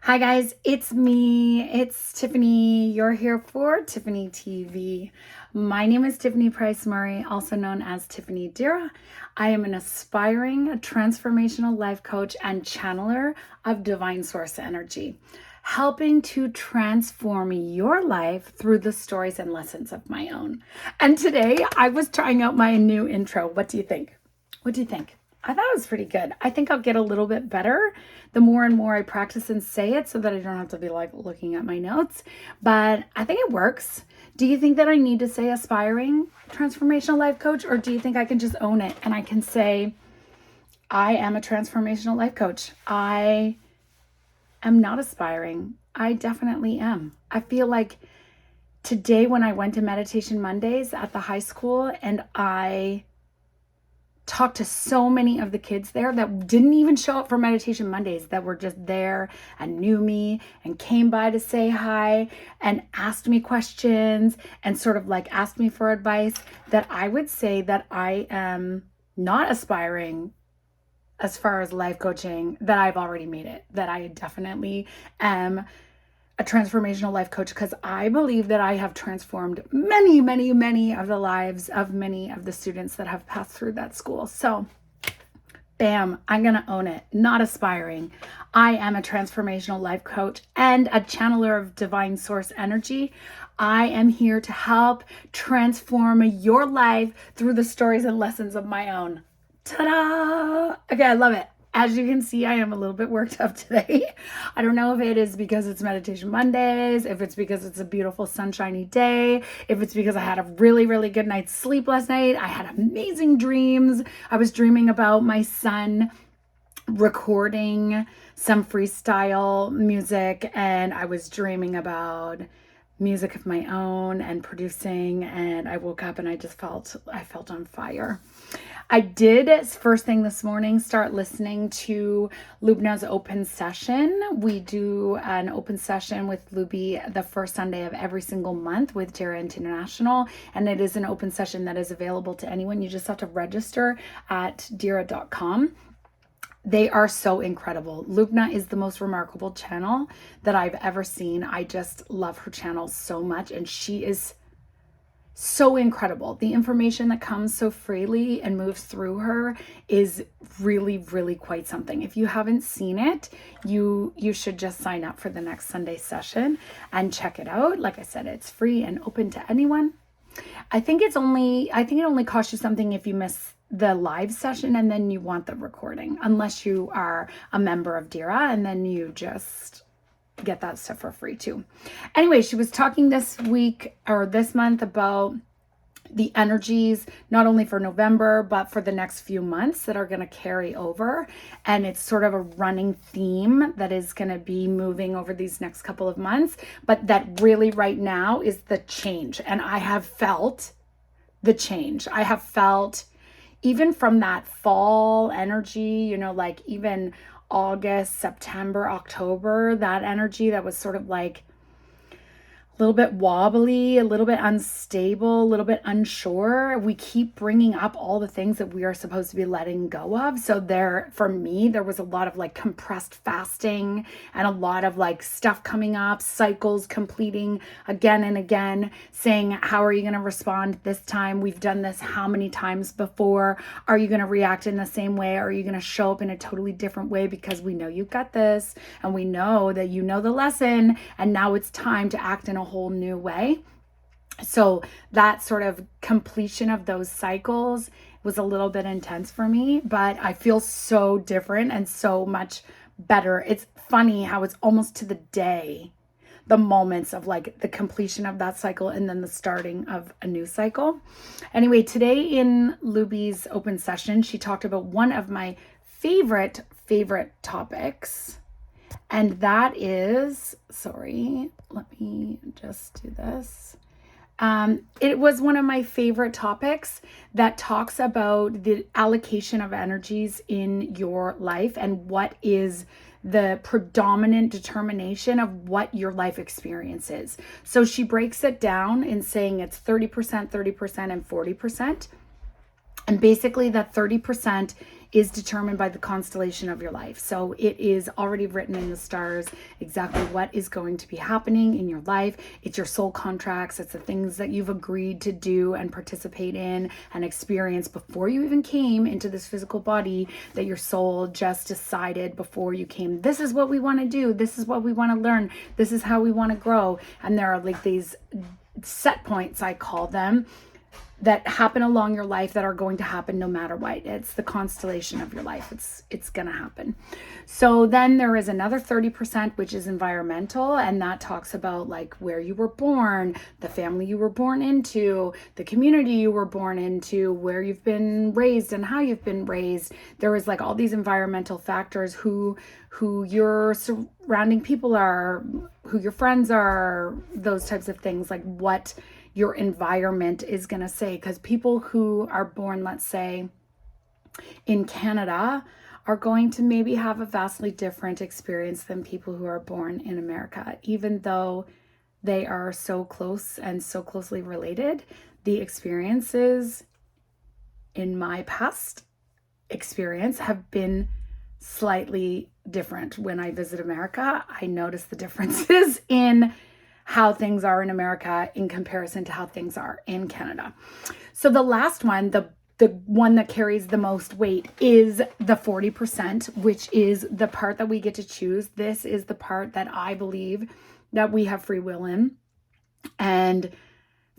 Hi guys, it's me. It's Tiffany. You're here for Tiffany TV. My name is Tiffany Price Murray, also known as TiffanyDIRA. I am an aspiring transformational life coach and channeler of divine source energy, helping to transform your life through the stories and lessons of my own. And today I was trying out my new intro. What do you think? What do you think? I thought it was pretty good. I think I'll get a little bit better the more and more I practice and say it so that I don't have to be like looking at my notes. But I think it works. Do you think that I need to say aspiring transformational life coach, or do you think I can just own it and I can say, I am a transformational life coach? I am not aspiring. I definitely am. I feel like today when I went to Meditation Mondays at the high school and I talked to so many of the kids there that didn't even show up for Meditation Mondays, that were just there and knew me and came by to say hi and asked me questions and sort of like asked me for advice, that I would say that I am not aspiring as far as life coaching, that I've already made it, that I definitely am a transformational life coach, because I believe that I have transformed many, many, many of the lives of many of the students that have passed through that school. So, bam, I'm going to own it. Not aspiring. I am a transformational life coach and a channeler of divine source energy. I am here to help transform your life through the stories and lessons of my own. Ta-da! Okay, I love it. As you can see, I am a little bit worked up today. I don't know if it is because it's Meditation Mondays, if it's because it's a beautiful sunshiny day, if it's because I had a really, really good night's sleep last night. I had amazing dreams. I was dreaming about my son recording some freestyle music, and I was dreaming about music of my own and producing, and I woke up and I felt on fire. I did, first thing this morning, start listening to Lubna's open session. We do an open session with Luby the first Sunday of every single month with Dira International, and it is an open session that is available to anyone. You just have to register at Dira.com. They are so incredible. Lubna is the most remarkable channel that I've ever seen. I just love her channel so much, and she is so incredible. The information that comes so freely and moves through her is really, really quite something. If you haven't seen it, you should just sign up for the next Sunday session and check it out. Like I said, it's free and open to anyone. I think it only costs you something if you miss the live session and then you want the recording, unless you are a member of Dira, and then you just get that stuff for free too. Anyway, she was talking this week or this month about the energies, not only for November, but for the next few months that are going to carry over. And it's sort of a running theme that is going to be moving over these next couple of months, but that really right now is the change. And I have felt the change. I have felt even from that fall energy, like even August, September, October, that energy that was sort of like a little bit wobbly, a little bit unstable, a little bit unsure. We keep bringing up all the things that we are supposed to be letting go of. So for me, there was a lot of like compressed fasting and a lot of like stuff coming up, cycles completing again and again, saying, how are you going to respond this time? We've done this how many times before? Are you going to react in the same way? Or are you going to show up in a totally different way? Because we know you've got this, and we know that you know the lesson, and now it's time to act in a whole new way. So that sort of completion of those cycles was a little bit intense for me, but I feel so different and so much better. It's funny how it's almost to the day, the moments of like the completion of that cycle and then the starting of a new cycle. Anyway, today in Luby's open session, she talked about one of my favorite topics. And that is, sorry, let me just do this. It was one of my favorite topics that talks about the allocation of energies in your life and what is the predominant determination of what your life experience is. So she breaks it down in saying it's 30%, 30%, and 40%. And basically that 30% is determined by the constellation of your life. So it is already written in the stars exactly what is going to be happening in your life. It's your soul contracts. It's the things that you've agreed to do and participate in and experience before you even came into this physical body, that your soul just decided before you came, this is what we want to do. This is what we want to learn. This is how we want to grow. And there are like these set points, I call them, that happen along your life that are going to happen no matter what. It's the constellation of your life. It's going to happen. So then there is another 30%, which is environmental. And that talks about like where you were born, the family you were born into, the community you were born into, where you've been raised and how you've been raised. There is like all these environmental factors, who your surrounding people are, who your friends are, those types of things, like what your environment is going to say. Because people who are born, let's say, in Canada are going to maybe have a vastly different experience than people who are born in America. Even though they are so close and so closely related, the experiences in my past experience have been slightly different. When I visit America, I notice the differences in how things are in America in comparison to how things are in Canada. So the last one, the one that carries the most weight, is the 40%, which is the part that we get to choose. This is the part that I believe that we have free will in. And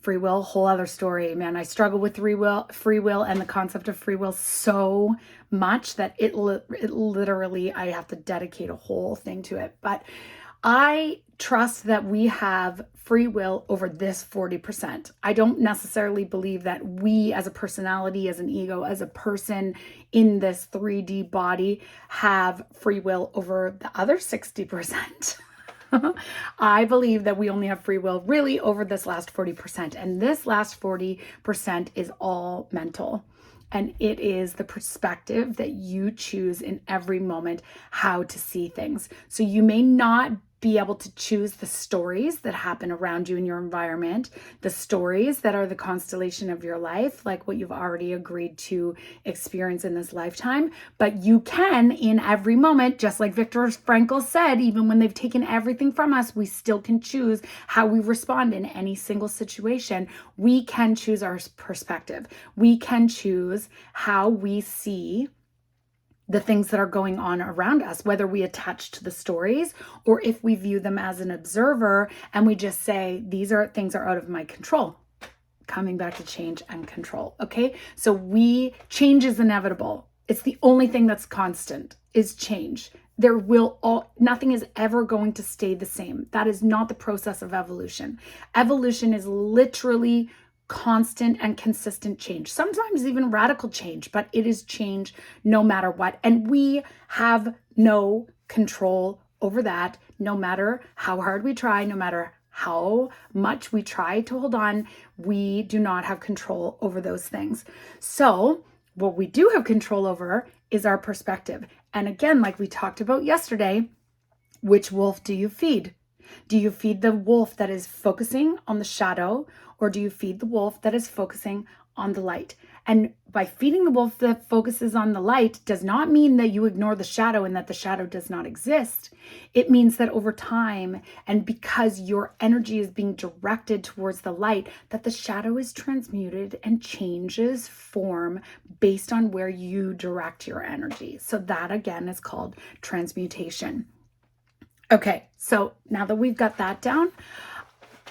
free will, whole other story, man. I struggle with free will and the concept of free will so much that it literally, I have to dedicate a whole thing to it. But I trust that we have free will over this 40%. I don't necessarily believe that we as a personality, as an ego, as a person in this 3D body have free will over the other 60%. I believe that we only have free will really over this last 40%. And this last 40% is all mental. And it is the perspective that you choose in every moment how to see things. So you may not be able to choose the stories that happen around you in your environment, the stories that are the constellation of your life, like what you've already agreed to experience in this lifetime. But you can, in every moment, just like Viktor Frankl said, even when they've taken everything from us, we still can choose how we respond in any single situation. We can choose our perspective. We can choose how we see the things that are going on around us, whether we attach to the stories or if we view them as an observer and we just say, these are things are out of my control. Coming back to change and control. Okay. So change is inevitable. It's the only thing that's constant is change. Nothing is ever going to stay the same. That is not the process of evolution. Evolution is literally constant and consistent change, sometimes even radical change, but it is change no matter what. And we have no control over that, no matter how hard we try, no matter how much we try to hold on, we do not have control over those things. So what we do have control over is our perspective. And again, like we talked about yesterday, which wolf do you feed? Do you feed the wolf that is focusing on the shadow, or do you feed the wolf that is focusing on the light? And by feeding the wolf that focuses on the light does not mean that you ignore the shadow and that the shadow does not exist. It means that over time, and because your energy is being directed towards the light, that the shadow is transmuted and changes form based on where you direct your energy. So that again is called transmutation. Okay, so now that we've got that down,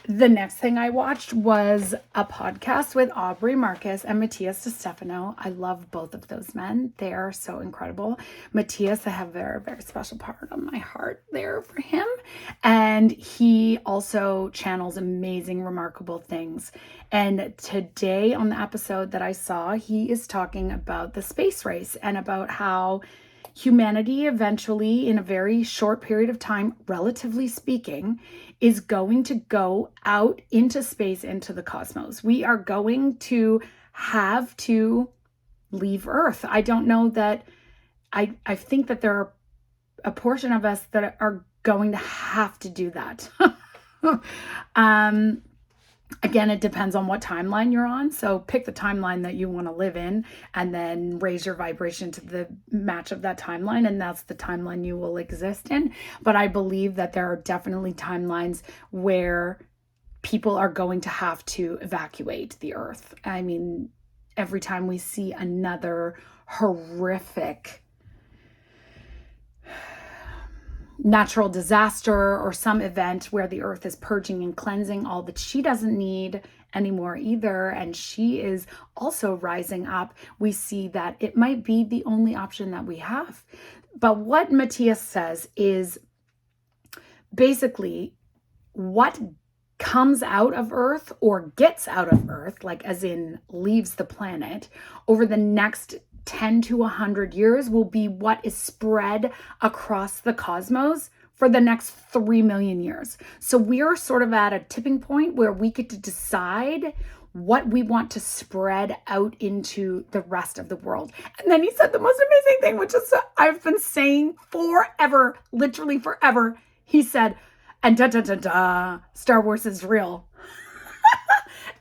the next thing I watched was a podcast with Aubrey Marcus and Matias Stefano. I love both of those men. They are so incredible. Matias, I have a very, very special part on my heart there for him. And he also channels amazing, remarkable things. And today on the episode that I saw, he is talking about the space race and about how humanity eventually, in a very short period of time, relatively speaking, is going to go out into space, into the cosmos. We are going to have to leave Earth. I don't know that, I think that there are a portion of us that are going to have to do that. Again, it depends on what timeline you're on. So pick the timeline that you want to live in and then raise your vibration to the match of that timeline. And that's the timeline you will exist in. But I believe that there are definitely timelines where people are going to have to evacuate the earth. I mean, every time we see another horrific natural disaster or some event where the earth is purging and cleansing all that she doesn't need anymore either, and she is also rising up, we see that it might be the only option that we have. But what Matias says is basically what comes out of Earth or gets out of Earth, like as in leaves the planet, over the next 10 to 100 years will be what is spread across the cosmos for the next 3 million years. So we are sort of at a tipping point where we get to decide what we want to spread out into the rest of the world. And then he said the most amazing thing, which is I've been saying forever, literally forever. He said, and Star Wars is real.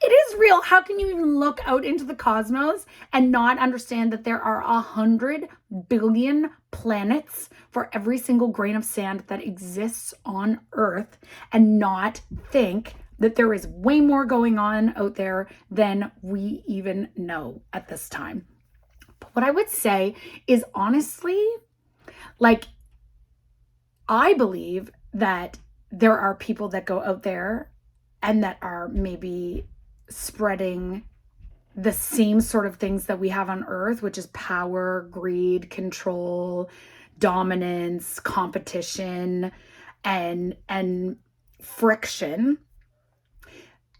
It is real. How can you even look out into the cosmos and not understand that there are 100 billion planets for every single grain of sand that exists on Earth, and not think that there is way more going on out there than we even know at this time? But what I would say is, honestly, like, I believe that there are people that go out there and that are maybe spreading the same sort of things that we have on Earth, which is power, greed, control, dominance, competition, and friction.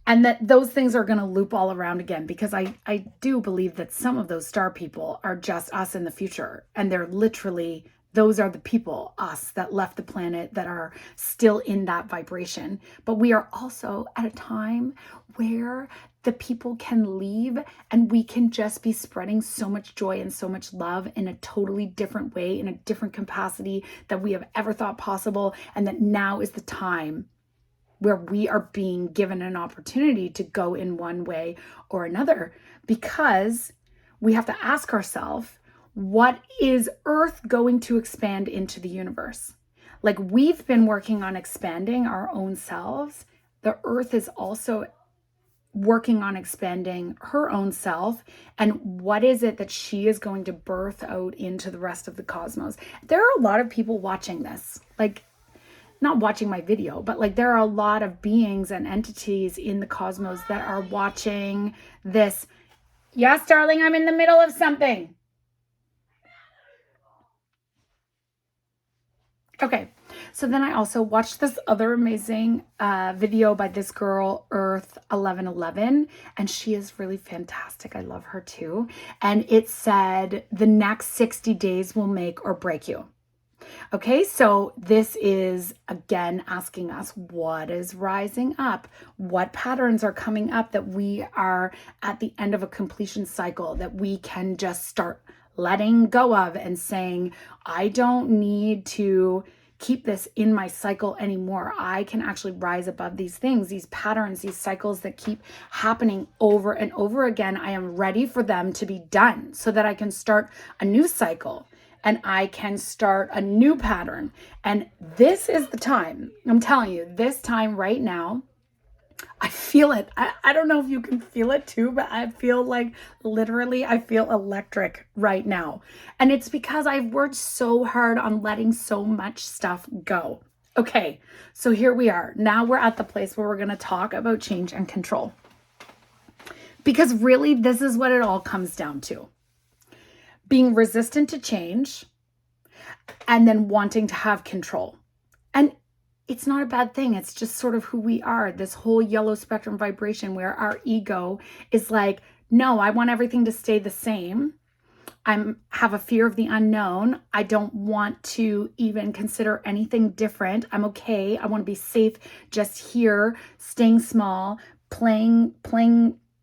And that those things are going to loop all around again, because I do believe that some of those star people are just us in the future. And they're literally, those are the people, us, that left the planet, that are still in that vibration. But we are also at a time where the people can leave and we can just be spreading so much joy and so much love in a totally different way, in a different capacity that we have ever thought possible. And that now is the time where we are being given an opportunity to go in one way or another, because we have to ask ourselves, what is Earth going to expand into the universe? Like, we've been working on expanding our own selves. The Earth is also working on expanding her own self. And what is it that she is going to birth out into the rest of the cosmos? There are a lot of people watching this, like, not watching my video, but like, there are a lot of beings and entities in the cosmos that are watching this. Yes, darling, I'm in the middle of something. Okay, so then I also watched this other amazing video by this girl, Earth 1111, and she is really fantastic. I love her too. And it said, the next 60 days will make or break you. Okay, so this is again asking us, what is rising up? What patterns are coming up that we are at the end of a completion cycle that we can just start letting go of and saying, I don't need to keep this in my cycle anymore. I can actually rise above these things, these patterns, these cycles that keep happening over and over again. I am ready for them to be done so that I can start a new cycle and I can start a new pattern. And this is the time. I'm telling you, this time right now, I feel it. I don't know if you can feel it too, but I feel like literally I feel electric right now. And it's because I've worked so hard on letting so much stuff go. Okay, so here we are. Now we're at the place where we're going to talk about change and control. Because really, this is what it all comes down to. Being resistant to change and then wanting to have control. And it's not a bad thing. It's just sort of who we are. This whole yellow spectrum vibration where our ego is like, no, I want everything to stay the same. I have a fear of the unknown. I don't want to even consider anything different. I'm okay. I want to be safe just here, staying small, playing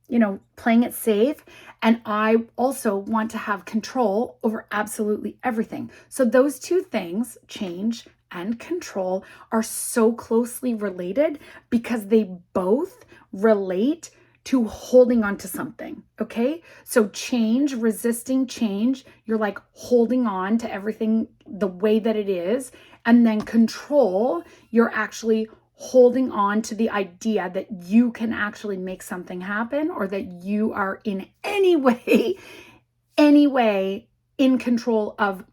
it safe. And I also want to have control over absolutely everything. So those two things, change and control, are so closely related because they both relate to holding on to something, okay? So change, resisting change, you're like holding on to everything the way that it is. And then control, you're actually holding on to the idea that you can actually make something happen, or that you are in any way in control of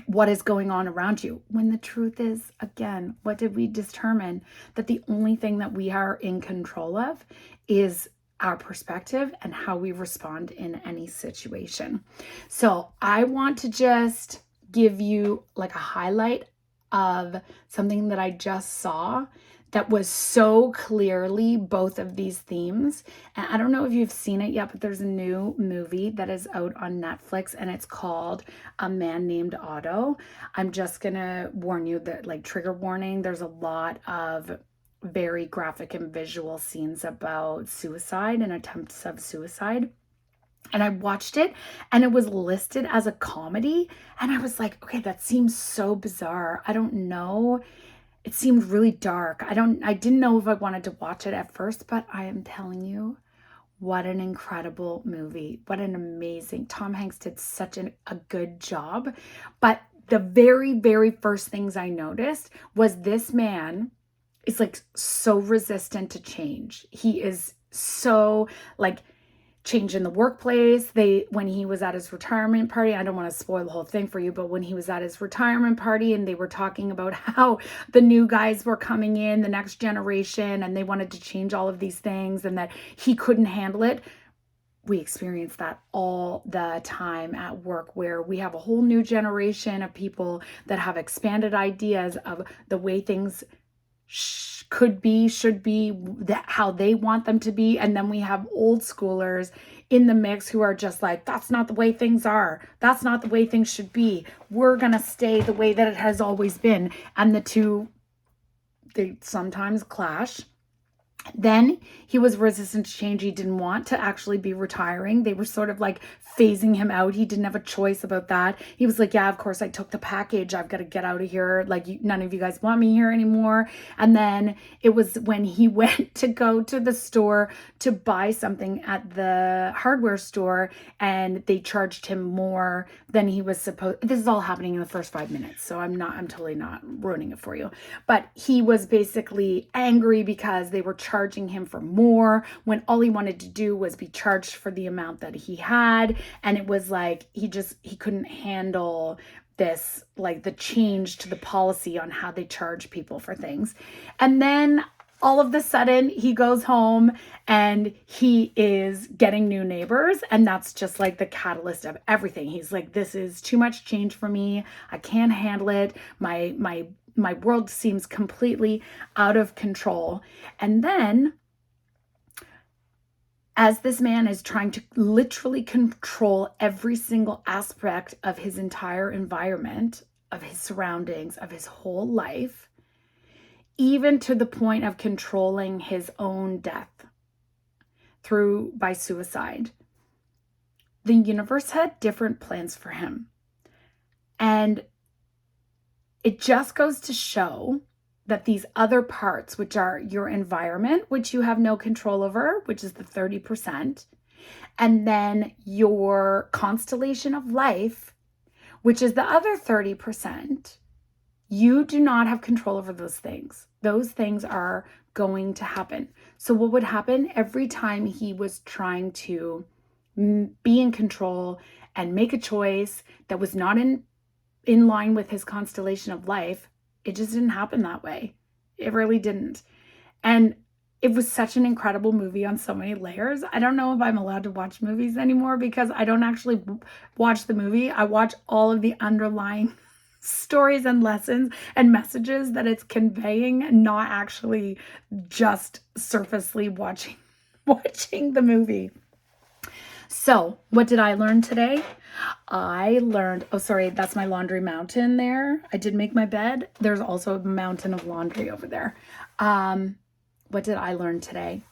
what is going on around you. When the truth is, again, what did we determine? That the only thing that we are in control of is our perspective and how we respond in any situation. So I want to just give you like a highlight of something that I just saw that was so clearly both of these themes. And I don't know if you've seen it yet, but there's a new movie that is out on Netflix, and it's called A Man Named Otto. I'm just gonna warn you that, like, trigger warning, there's a lot of very graphic and visual scenes about suicide and attempts of suicide. And I watched it, and it was listed as a comedy, and I was like, okay, that seems so bizarre. I don't know. It seemed really dark. I didn't know if I wanted to watch it at first, but I am telling you, what an incredible movie. What an amazing, Tom Hanks did such a good job. But the very, very first things I noticed was this man is like so resistant to change. He is so like, change in the workplace. When he was at his retirement party, I don't want to spoil the whole thing for you, but when he was at his retirement party and they were talking about how the new guys were coming in, the next generation, and they wanted to change all of these things and that he couldn't handle it. We experience that all the time at work, where we have a whole new generation of people that have expanded ideas of the way things could be, should be, how they want them to be. And then we have old schoolers in the mix who are just like, that's not the way things are. That's not the way things should be. We're going to stay the way that it has always been. And the two, they sometimes clash. Then he was resistant to change. He didn't want to actually be retiring. They were sort of like phasing him out. He didn't have a choice about that. He was like, yeah, of course I took the package. I've got to get out of here. Like, none of you guys want me here anymore. And then it was when he went to go to the store to buy something at the hardware store, and they charged him more than he was supposed. This is all happening in the first 5 minutes. So I'm totally not ruining it for you. But he was basically angry because they were charging him for more when all he wanted to do was be charged for the amount that he had. And it was like, he couldn't handle this, like the change to the policy on how they charge people for things. And then all of a sudden he goes home and he is getting new neighbors, and that's just like the catalyst of everything. He's like, this is too much change for me. I can't handle it. My world seems completely out of control. And then, as this man is trying to literally control every single aspect of his entire environment, of his surroundings, of his whole life, even to the point of controlling his own death by suicide, the universe had different plans for him. And it just goes to show that these other parts, which are your environment, which you have no control over, which is the 30%, and then your constellation of life, which is the other 30%, you do not have control over those things. Those things are going to happen. So what would happen every time he was trying to be in control and make a choice that was not in line with his constellation of life, it just didn't happen that way. It really didn't. And it was such an incredible movie on so many layers. I don't know if I'm allowed to watch movies anymore because I don't actually watch the movie. I watch all of the underlying stories and lessons and messages that it's conveying, not actually just surfacely watching the movie. So what did I learn today? I learned, oh, sorry, that's my laundry mountain there. I did make my bed. There's also a mountain of laundry over there. What did I learn today?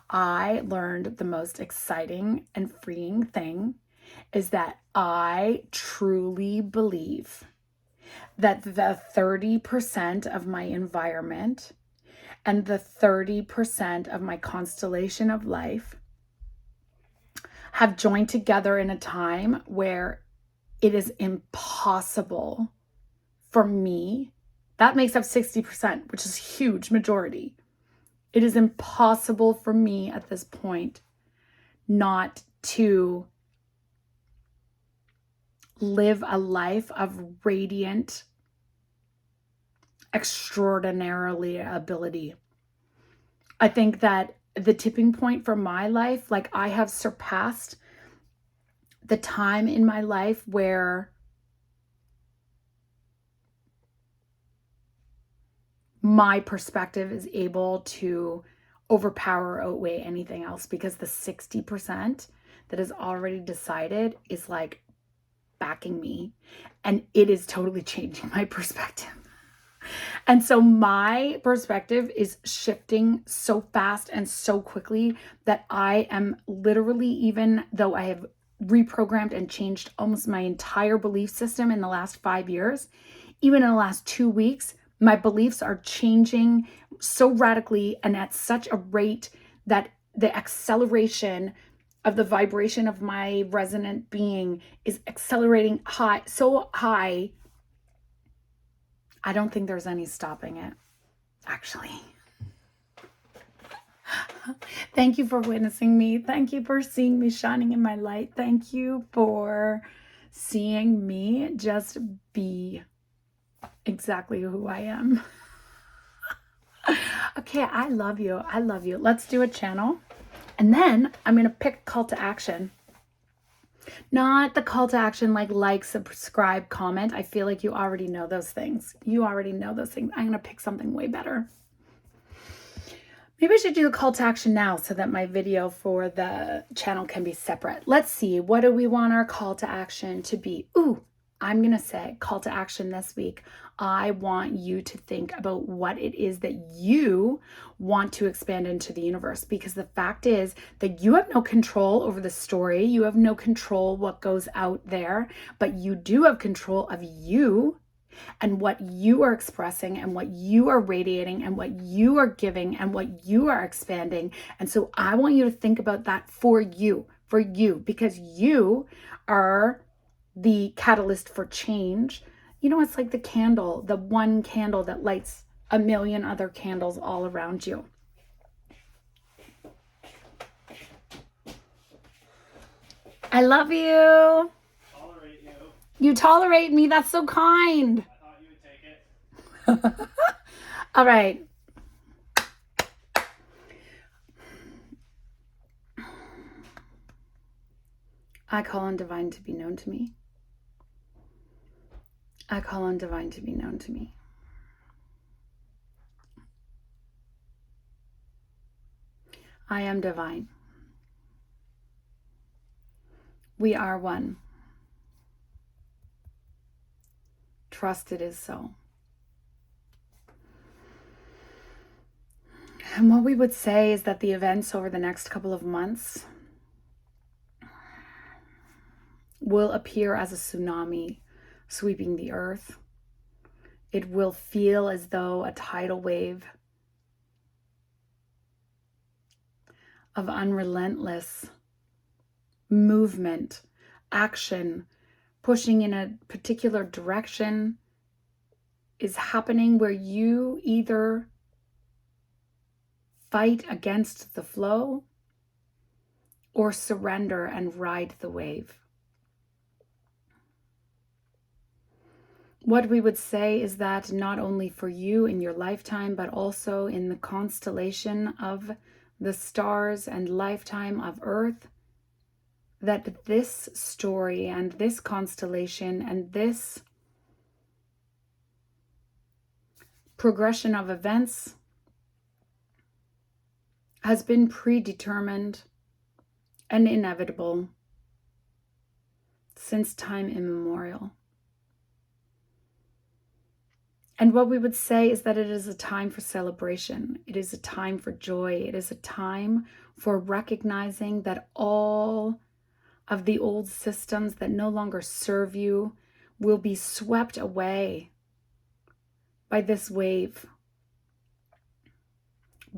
I learned the most exciting and freeing thing is that I truly believe that the 30% of my environment and the 30% of my constellation of life have joined together in a time where it is impossible for me. That makes up 60%, which is a huge majority. It is impossible for me at this point not to live a life of radiant, extraordinarily ability. I think that the tipping point for my life, like I have surpassed the time in my life where my perspective is able to overpower or outweigh anything else, because the 60% that is already decided is like backing me, and it is totally changing my perspective. And so my perspective is shifting so fast and so quickly that I am literally, even though I have reprogrammed and changed almost my entire belief system in the last 5 years, even in the last 2 weeks, my beliefs are changing so radically and at such a rate that the acceleration of the vibration of my resonant being is accelerating high, so high, I don't think there's any stopping it, actually. Thank you for witnessing me. Thank you for seeing me shining in my light. Thank you for seeing me just be exactly who I am. Okay, I love you. I love you. Let's do a channel. And then I'm going to pick a call to action. Not the call to action like, subscribe, comment. I feel like you already know those things. You already know those things. I'm going to pick something way better. Maybe I should do the call to action now so that my video for the channel can be separate. Let's see. What do we want our call to action to be? Ooh, I'm going to say call to action this week. I want you to think about what it is that you want to expand into the universe, because the fact is that you have no control over the story. You have no control what goes out there, but you do have control of you and what you are expressing and what you are radiating and what you are giving and what you are expanding. And so I want you to think about that for you, because you are the catalyst for change. You know, it's like the candle, the one candle that lights a million other candles all around you. I love you. Tolerate you. You tolerate me. That's so kind. I thought you would take it. All right. I call on divine to be known to me. I call on divine to be known to me. I am divine. We are one. Trust it is so. And what we would say is that the events over the next couple of months will appear as a tsunami sweeping the earth. It will feel as though a tidal wave of unrelentless movement, action, pushing in a particular direction is happening, where you either fight against the flow or surrender and ride the wave. What we would say is that not only for you in your lifetime, but also in the constellation of the stars and lifetime of Earth, that this story and this constellation and this progression of events has been predetermined and inevitable since time immemorial. And what we would say is that it is a time for celebration. It is a time for joy. It is a time for recognizing that all of the old systems that no longer serve you will be swept away by this wave.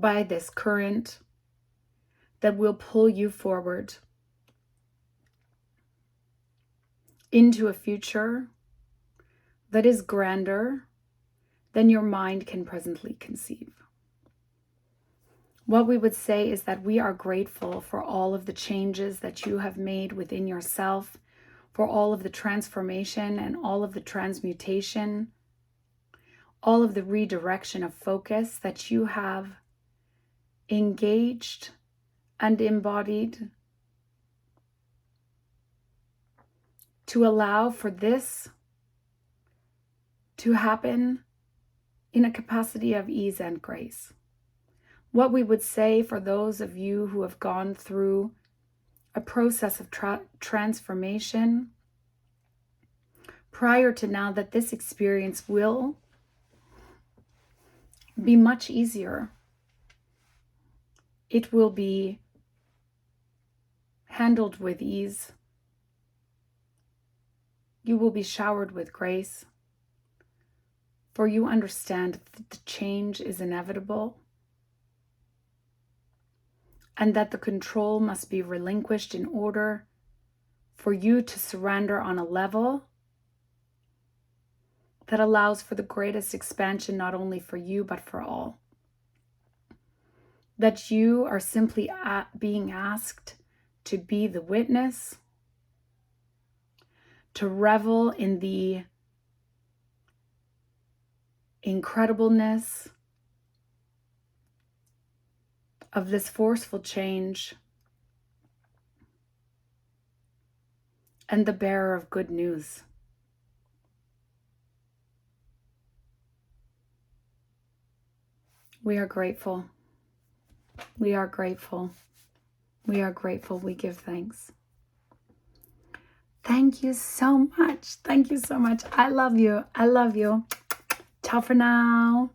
by this current that will pull you forward into a future that is grander than your mind can presently conceive. What we would say is that we are grateful for all of the changes that you have made within yourself, for all of the transformation and all of the transmutation, all of the redirection of focus that you have engaged and embodied to allow for this to happen in a capacity of ease and grace. What we would say for those of you who have gone through a process of transformation prior to now, that this experience will be much easier. It will be handled with ease. You will be showered with grace, for you understand that the change is inevitable and that the control must be relinquished in order for you to surrender on a level that allows for the greatest expansion, not only for you, but for all. That you are simply being asked to be the witness, to revel in the incredibleness of this forceful change and the bearer of good news. We are grateful. We are grateful. We are grateful. We give thanks. Thank you so much. Thank you so much. I love you. I love you. Ciao for now.